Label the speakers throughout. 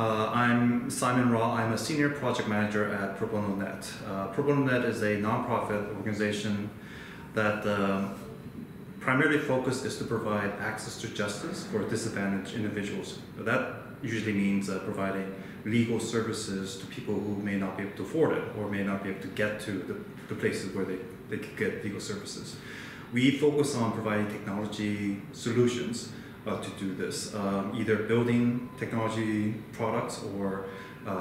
Speaker 1: I'm Simon Raw. I'm a senior project manager at Probono Net. Probono Net is a nonprofit organization that primarily focus is to provide access to justice for disadvantaged individuals. That usually means providing legal services to people who may not be able to afford it or may not be able to get to the places where they could get legal services. We focus on providing technology solutions to do this, either building technology products or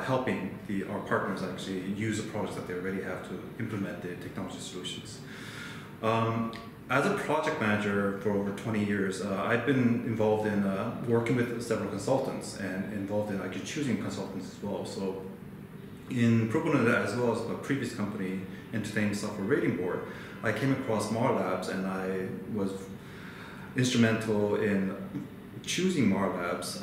Speaker 1: helping our partners actually use the products that they already have to implement the technology solutions. As a project manager for over 20 years, I've been involved in working with several consultants and involved in actually choosing consultants as well. So in Probono, as well as a previous company, Entertainment Software Rating Board, I came across Marlabs and I was instrumental in choosing Marlabs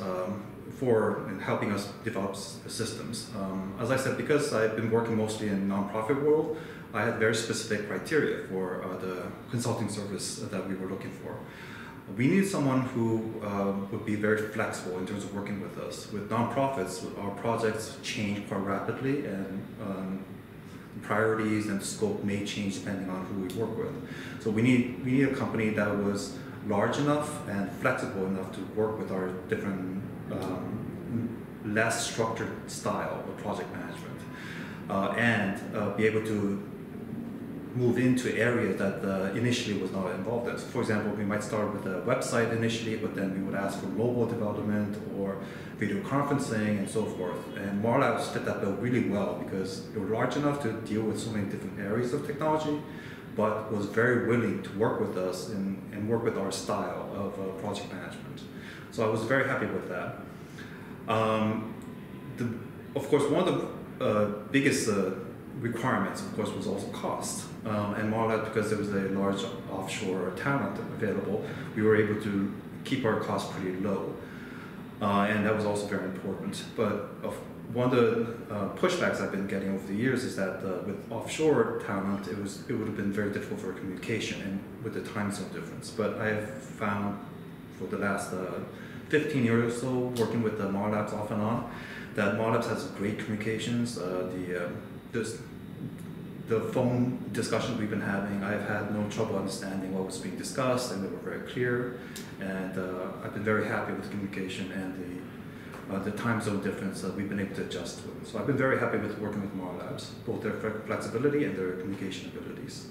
Speaker 1: for helping us develop systems. As I said, because I've been working mostly in nonprofit world, I had very specific criteria for the consulting service that we were looking for. We needed someone who would be very flexible in terms of working with us. With nonprofits, our projects change quite rapidly, and priorities and scope may change depending on who we work with. So we need a company that was large enough and flexible enough to work with our different, less structured style of project management, and be able to move into areas that initially was not involved in. So for example, we might start with a website initially, but then we would ask for mobile development or video conferencing and so forth. And Marlabs fit that bill really well because they were large enough to deal with so many different areas of technology, but was very willing to work with us and work with our style of project management. So I was very happy with that. Of course, one of the biggest requirements, of course, was also cost. And Marlabs, because there was a large offshore talent available, we were able to keep our costs pretty low. And that was also very important. But one of the pushbacks I've been getting over the years is that with offshore talent, it would have been very difficult for communication and with the time zone difference. But I have found for the last 15 years or so, working with Marlabs off and on, that Marlabs has great communications. The phone discussions we've been having, I've had no trouble understanding what was being discussed, and they were very clear. And I've been very happy with the communication and the time zone difference that we've been able to adjust to. So I've been very happy with working with Marlabs, both their flexibility and their communication abilities.